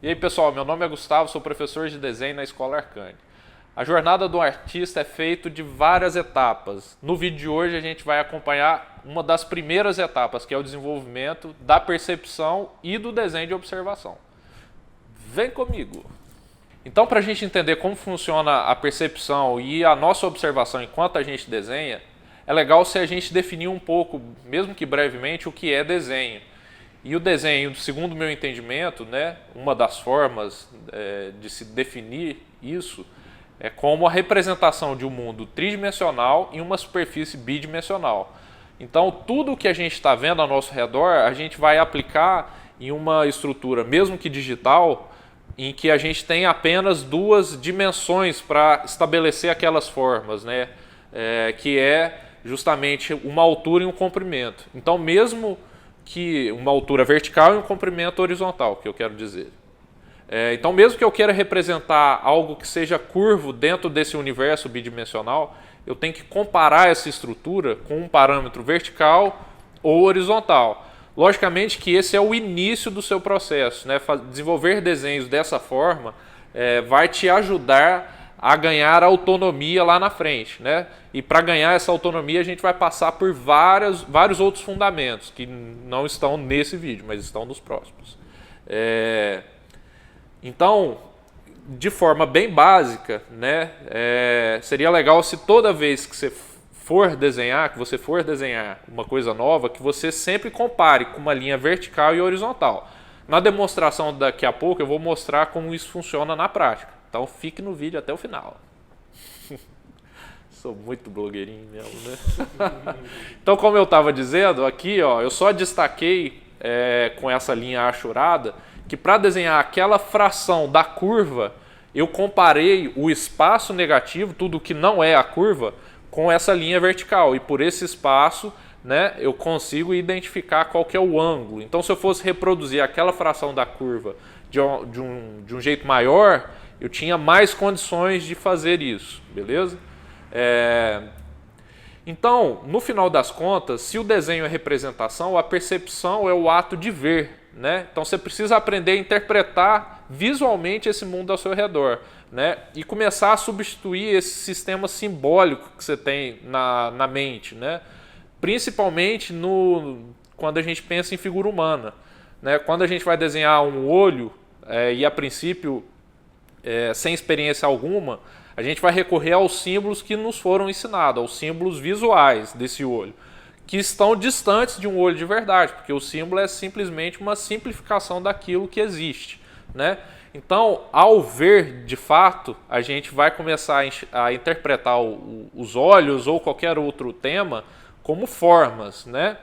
E aí pessoal, meu nome é Gustavo, sou professor de desenho na Escola Arcane. A jornada do artista é feita de várias etapas. No vídeo de hoje a gente vai acompanhar uma das primeiras etapas, que é o desenvolvimento da percepção e do desenho de observação. Vem comigo! Então, para a gente entender como funciona a percepção e a nossa observação enquanto a gente desenha, é legal se a gente definir um pouco, mesmo que brevemente, o que é desenho. E o desenho, segundo o meu entendimento, né, uma das formas de se definir isso é como a representação de um mundo tridimensional em uma superfície bidimensional. Então, tudo o que a gente está vendo ao nosso redor, a gente vai aplicar em uma estrutura, mesmo que digital, em que a gente tem apenas duas dimensões para estabelecer aquelas formas, né? Que é justamente uma altura e um comprimento. Então, mesmo que uma altura vertical e um comprimento horizontal, que eu quero dizer. Então, mesmo que eu queira representar algo que seja curvo dentro desse universo bidimensional, eu tenho que comparar essa estrutura com um parâmetro vertical ou horizontal. Logicamente que esse é o início do seu processo, né? Desenvolver desenhos dessa forma vai te ajudar a ganhar autonomia lá na frente, né? E para ganhar essa autonomia a gente vai passar por vários outros fundamentos que não estão nesse vídeo, mas estão nos próximos. Então, de forma bem básica, né? Seria legal se toda vez que você for desenhar, uma coisa nova, que você sempre compare com uma linha vertical e horizontal. Na demonstração daqui a pouco eu vou mostrar como isso funciona na prática. Então fique no vídeo até o final. Sou muito blogueirinho mesmo, né? Então, como eu estava dizendo, aqui ó, eu só destaquei com essa linha achurada que para desenhar aquela fração da curva, eu comparei o espaço negativo, tudo que não é a curva, com essa linha vertical. E por esse espaço, né, eu consigo identificar qual que é o ângulo. Então, se eu fosse reproduzir aquela fração da curva de um jeito maior, eu tinha mais condições de fazer isso, beleza? Então, no final das contas, se o desenho é representação, a percepção é o ato de ver, né? Então você precisa aprender a interpretar visualmente esse mundo ao seu redor, né? E começar a substituir esse sistema simbólico que você tem na mente, né? Principalmente quando a gente pensa em figura humana, né? Quando a gente vai desenhar um olho e a princípio sem experiência alguma, a gente vai recorrer aos símbolos que nos foram ensinados, aos símbolos visuais desse olho, que estão distantes de um olho de verdade, porque o símbolo é simplesmente uma simplificação daquilo que existe, né? Então, ao ver de fato, a gente vai começar a interpretar os olhos ou qualquer outro tema como formas, né?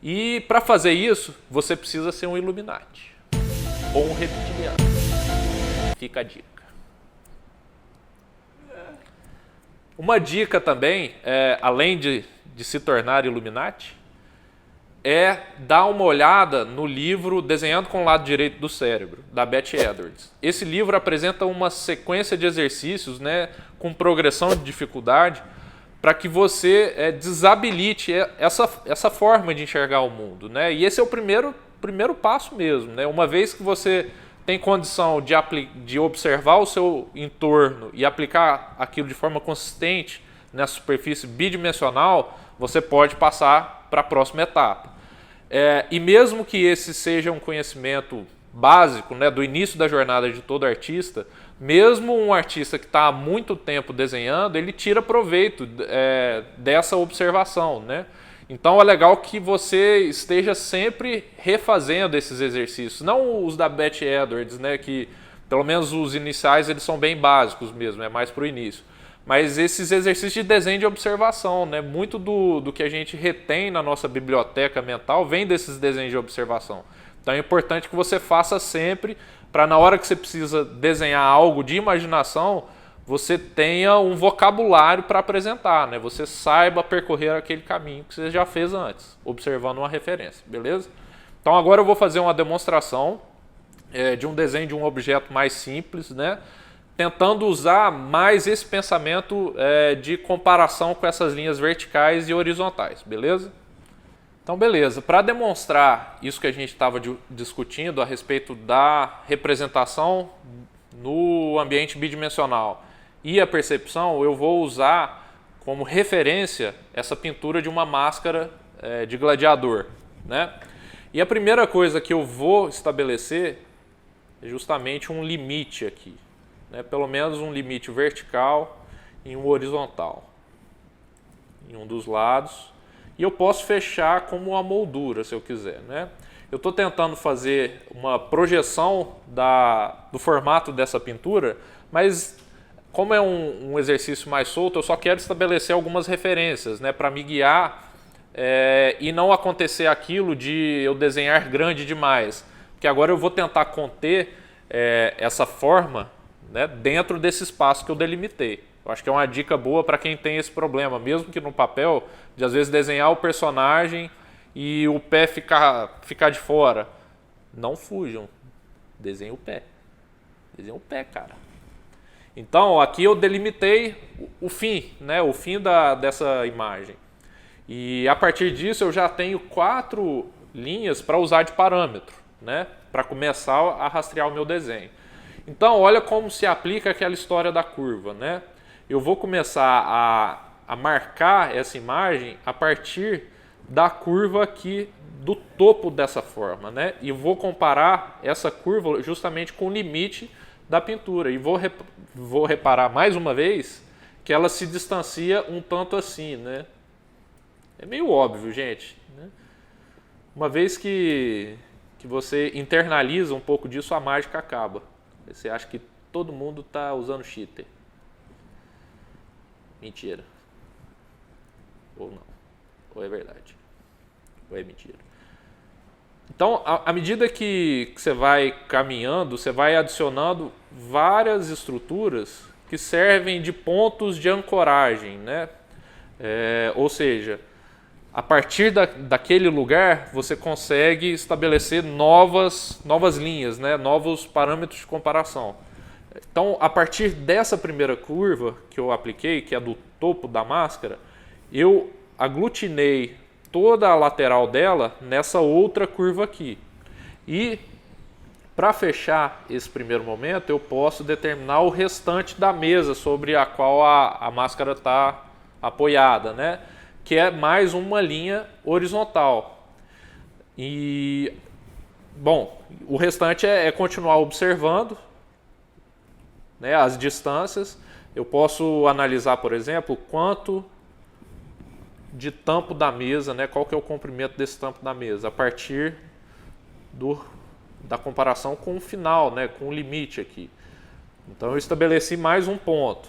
E para fazer isso, você precisa ser um Illuminati ou um reptiliano. Fica a dica. Uma dica também, além de se tornar Illuminati, é dar uma olhada no livro Desenhando com o Lado Direito do Cérebro, da Beth Edwards. Esse livro apresenta uma sequência de exercícios, né, com progressão de dificuldade, para que você desabilite essa forma de enxergar o mundo, né? E esse é o primeiro passo mesmo, né? Uma vez que você tem condição de observar o seu entorno e aplicar aquilo de forma consistente nessa superfície bidimensional, você pode passar para a próxima etapa. E mesmo que esse seja um conhecimento básico, né, do início da jornada de todo artista, mesmo um artista que está há muito tempo desenhando, ele tira proveito dessa observação, né? Então é legal que você esteja sempre refazendo esses exercícios, não os da Beth Edwards, né, que pelo menos os iniciais eles são bem básicos mesmo, é mais para o início. Mas esses exercícios de desenho de observação, né, muito do que a gente retém na nossa biblioteca mental vem desses desenhos de observação. Então é importante que você faça sempre, para na hora que você precisa desenhar algo de imaginação, você tenha um vocabulário para apresentar, né? Você saiba percorrer aquele caminho que você já fez antes, observando uma referência, beleza? Então agora eu vou fazer uma demonstração de um desenho de um objeto mais simples, né? Tentando usar mais esse pensamento de comparação com essas linhas verticais e horizontais, beleza? Então, beleza. Para demonstrar isso que a gente estava discutindo a respeito da representação no ambiente bidimensional e a percepção, eu vou usar como referência essa pintura de uma máscara de gladiador, né? E a primeira coisa que eu vou estabelecer é justamente um limite aqui, né? Pelo menos um limite vertical e um horizontal em um dos lados. E eu posso fechar como uma moldura, se eu quiser, né? Eu estou tentando fazer uma projeção do formato dessa pintura, mas como é um exercício mais solto, eu só quero estabelecer algumas referências, né, para me guiar e não acontecer aquilo de eu desenhar grande demais. Porque agora eu vou tentar conter essa forma, né, dentro desse espaço que eu delimitei. Eu acho que é uma dica boa para quem tem esse problema, mesmo que no papel, de às vezes desenhar o personagem e o pé ficar de fora. Não fujam. Desenhe o pé. Desenhe o pé, cara. Então, aqui eu delimitei o fim, né? O fim dessa imagem. E a partir disso eu já tenho 4 linhas para usar de parâmetro, né? Para começar a rastrear o meu desenho. Então, olha como se aplica aquela história da curva, né? Eu vou começar a marcar essa imagem a partir da curva aqui do topo dessa forma, né? E vou comparar essa curva justamente com o limite da pintura. E vou reparar mais uma vez que ela se distancia um tanto assim, né? É meio óbvio, gente, né? Uma vez que você internaliza um pouco disso, a mágica acaba. Você acha que todo mundo está usando cheater. Mentira. Ou não. Ou é verdade. Ou é mentira. Então, à medida que você vai caminhando, você vai adicionando várias estruturas que servem de pontos de ancoragem, né? Ou seja, a partir daquele lugar, você consegue estabelecer novas linhas, né? Novos parâmetros de comparação. Então, a partir dessa primeira curva que eu apliquei, que é do topo da máscara, eu aglutinei toda a lateral dela nessa outra curva aqui. E, para fechar esse primeiro momento, eu posso determinar o restante da mesa sobre a qual a máscara está apoiada, né? Que é mais uma linha horizontal. E, bom, o restante é continuar observando, né, as distâncias. Eu posso analisar, por exemplo, quanto de tampo da mesa, né, qual que é o comprimento desse tampo da mesa, a partir da comparação com o final, né, com o limite aqui. Então eu estabeleci mais um ponto.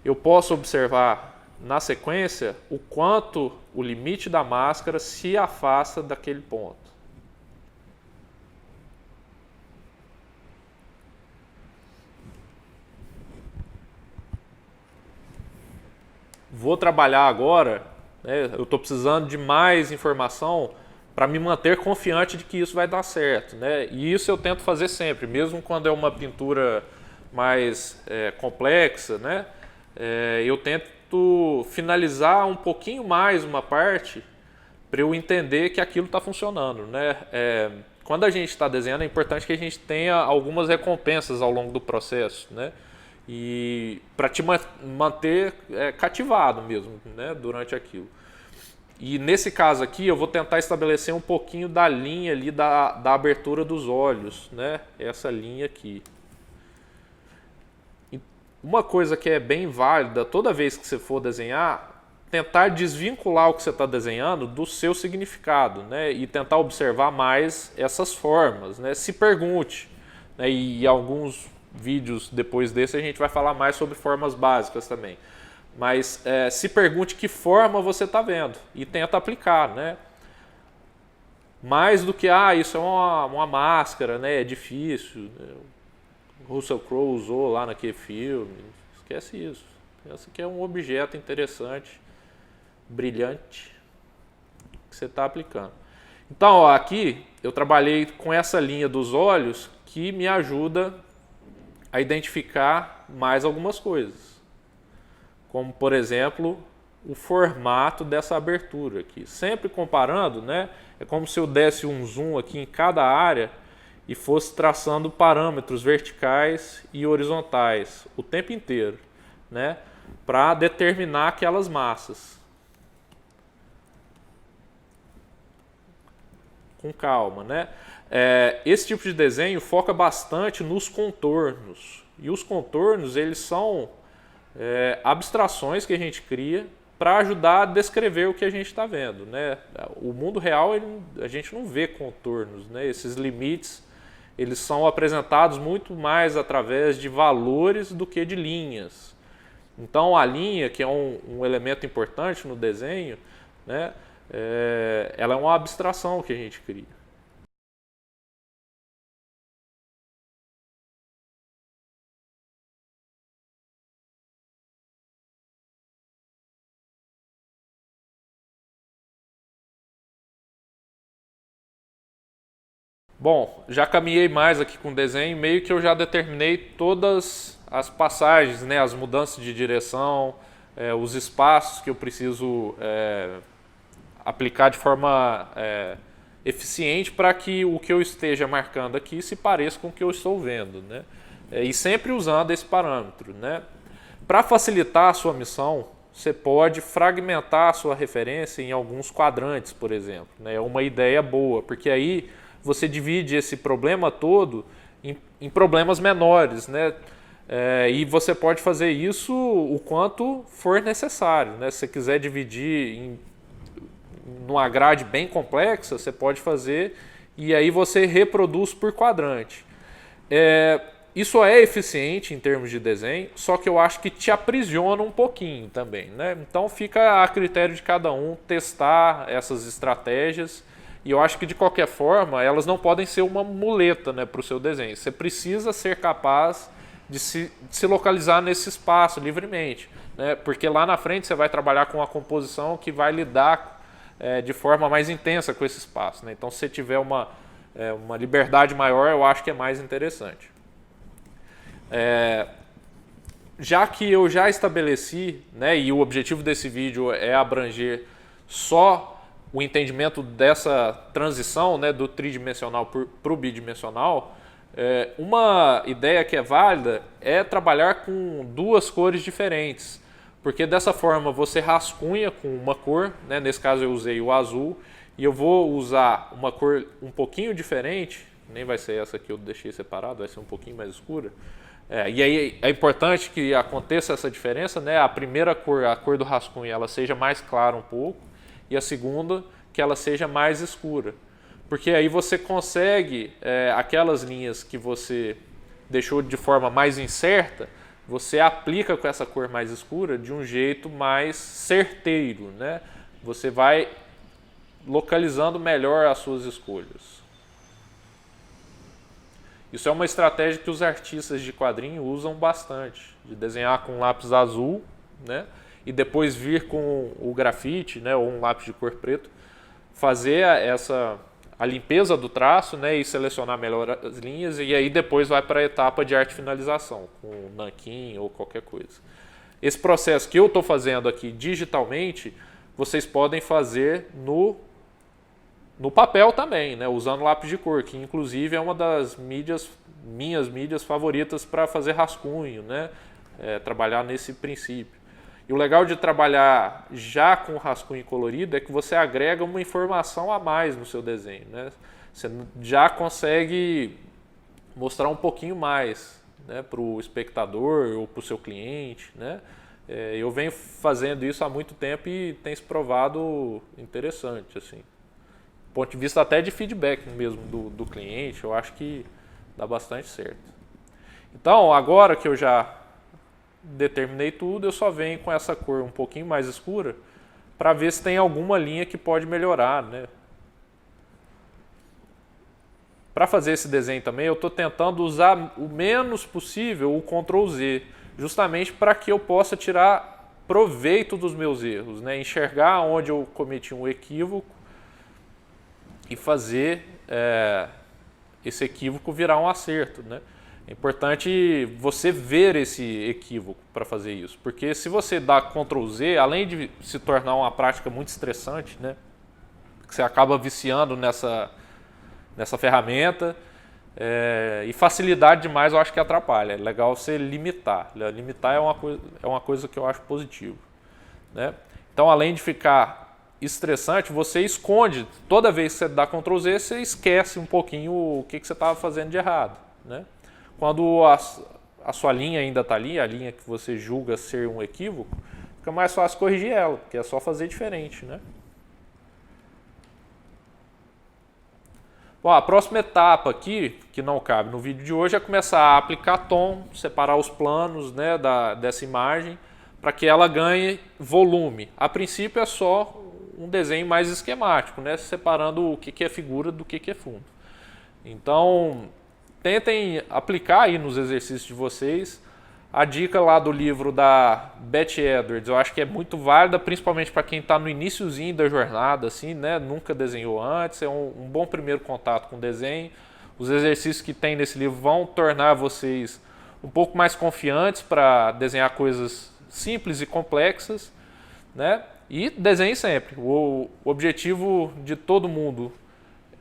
Eu posso observar na sequência o quanto o limite da máscara se afasta daquele ponto. Vou trabalhar agora, né, eu estou precisando de mais informação para me manter confiante de que isso vai dar certo, né? E isso eu tento fazer sempre, mesmo quando é uma pintura mais complexa, né? Eu tento finalizar um pouquinho mais uma parte para eu entender que aquilo está funcionando, né? Quando a gente está desenhando, é importante que a gente tenha algumas recompensas ao longo do processo, né? E para te manter cativado mesmo, né, durante aquilo. E nesse caso aqui eu vou tentar estabelecer um pouquinho da linha ali da abertura dos olhos, né? Essa linha aqui. E uma coisa que é bem válida toda vez que você for desenhar, tentar desvincular o que você está desenhando do seu significado, né? E tentar observar mais essas formas, né? Se pergunte, né? E alguns vídeos depois desse a gente vai falar mais sobre formas básicas também. Mas se pergunte que forma você está vendo e tenta aplicar, né? Mais do que, isso é uma máscara, né? É difícil. Né? O Russell Crowe usou lá naquele filme. Esquece isso. Pensa que é um objeto interessante, brilhante, que você está aplicando. Então, ó, aqui eu trabalhei com essa linha dos olhos que me ajuda a identificar mais algumas coisas. Como, por exemplo, o formato dessa abertura aqui. Sempre comparando, né? É como se eu desse um zoom aqui em cada área e fosse traçando parâmetros verticais e horizontais o tempo inteiro, né? Para determinar aquelas massas. Com calma, né? Esse tipo de desenho foca bastante nos contornos. E os contornos, eles são abstrações que a gente cria para ajudar a descrever o que a gente está vendo, né? O mundo real, a gente não vê contornos, né? Esses limites, eles são apresentados muito mais através de valores do que de linhas. Então, a linha, que é um elemento importante no desenho, né? Ela é uma abstração que a gente cria. Bom, já caminhei mais aqui com o desenho, meio que eu já determinei todas as passagens, né, as mudanças de direção, os espaços que eu preciso aplicar de forma eficiente para que o que eu esteja marcando aqui se pareça com o que eu estou vendo, né? E sempre usando esse parâmetro, né? Para facilitar a sua missão, você pode fragmentar a sua referência em alguns quadrantes, por exemplo. É uma ideia boa, porque aí você divide esse problema todo em problemas menores, né? E você pode fazer isso o quanto for necessário, né? Se você quiser dividir numa grade bem complexa, você pode fazer e aí você reproduz por quadrante. Isso é eficiente em termos de desenho, só que eu acho que te aprisiona um pouquinho também, né? Então fica a critério de cada um testar essas estratégias. E eu acho que, de qualquer forma, elas não podem ser uma muleta, né, para o seu desenho. Você precisa ser capaz de se localizar nesse espaço livremente, né? Porque lá na frente você vai trabalhar com uma composição que vai lidar de forma mais intensa com esse espaço, né? Então, se você tiver uma liberdade maior, eu acho que é mais interessante. Já que eu já estabeleci, né, e o objetivo desse vídeo é abranger só o entendimento dessa transição, né, do tridimensional para o bidimensional, uma ideia que é válida é trabalhar com duas cores diferentes, porque dessa forma você rascunha com uma cor, né, nesse caso eu usei o azul, e eu vou usar uma cor um pouquinho diferente, nem vai ser essa que eu deixei separado, vai ser um pouquinho mais escura. E aí é importante que aconteça essa diferença, né? A primeira cor, a cor do rascunho, ela seja mais clara um pouco, e a segunda que ela seja mais escura. Porque aí você consegue, aquelas linhas que você deixou de forma mais incerta, você aplica com essa cor mais escura de um jeito mais certeiro, né? Você vai localizando melhor as suas escolhas. Isso é uma estratégia que os artistas de quadrinho usam bastante, de desenhar com lápis azul, né? E depois vir com o grafite, né, ou um lápis de cor preto, fazer a limpeza do traço, né, e selecionar melhor as linhas, e aí depois vai para a etapa de arte finalização, com nanquim ou qualquer coisa. Esse processo que eu estou fazendo aqui digitalmente, vocês podem fazer no papel também, né, usando lápis de cor, que inclusive é uma das minhas mídias favoritas para fazer rascunho, né, trabalhar nesse princípio. E o legal de trabalhar já com rascunho colorido é que você agrega uma informação a mais no seu desenho, né? Você já consegue mostrar um pouquinho mais, né, para o espectador ou para o seu cliente, né? Eu venho fazendo isso há muito tempo e tem se provado interessante, assim. Do ponto de vista até de feedback mesmo do cliente, eu acho que dá bastante certo. Então, agora que eu já determinei tudo, eu só venho com essa cor um pouquinho mais escura para ver se tem alguma linha que pode melhorar, né? Para fazer esse desenho também, eu estou tentando usar o menos possível o Ctrl Z, justamente para que eu possa tirar proveito dos meus erros, né? Enxergar onde eu cometi um equívoco e fazer esse equívoco virar um acerto, né? É importante você ver esse equívoco para fazer isso, porque se você dá Ctrl Z, além de se tornar uma prática muito estressante, né, que você acaba viciando nessa ferramenta, e facilidade demais eu acho que atrapalha. É legal você limitar. Limitar é uma coisa que eu acho positivo, né? Então, além de ficar estressante, você esconde. Toda vez que você dá Ctrl Z, você esquece um pouquinho o que você estava fazendo de errado, né? Quando a sua linha ainda está ali, a linha que você julga ser um equívoco, fica mais fácil corrigir ela, porque é só fazer diferente, né? Bom, a próxima etapa aqui, que não cabe no vídeo de hoje, é começar a aplicar tom, separar os planos, né, dessa imagem, para que ela ganhe volume. A princípio é só um desenho mais esquemático, né, separando o que é figura do que é fundo. Então, tentem aplicar aí nos exercícios de vocês a dica lá do livro da Beth Edwards. Eu acho que é muito válida, principalmente para quem está no iniciozinho da jornada, assim, né? Nunca desenhou antes, é um bom primeiro contato com o desenho. Os exercícios que tem nesse livro vão tornar vocês um pouco mais confiantes para desenhar coisas simples e complexas, né? E desenhe sempre. O objetivo de todo mundo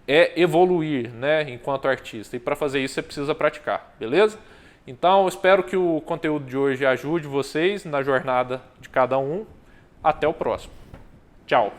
é evoluir, né, enquanto artista. E para fazer isso você precisa praticar, beleza? Então, espero que o conteúdo de hoje ajude vocês na jornada de cada um. Até o próximo. Tchau!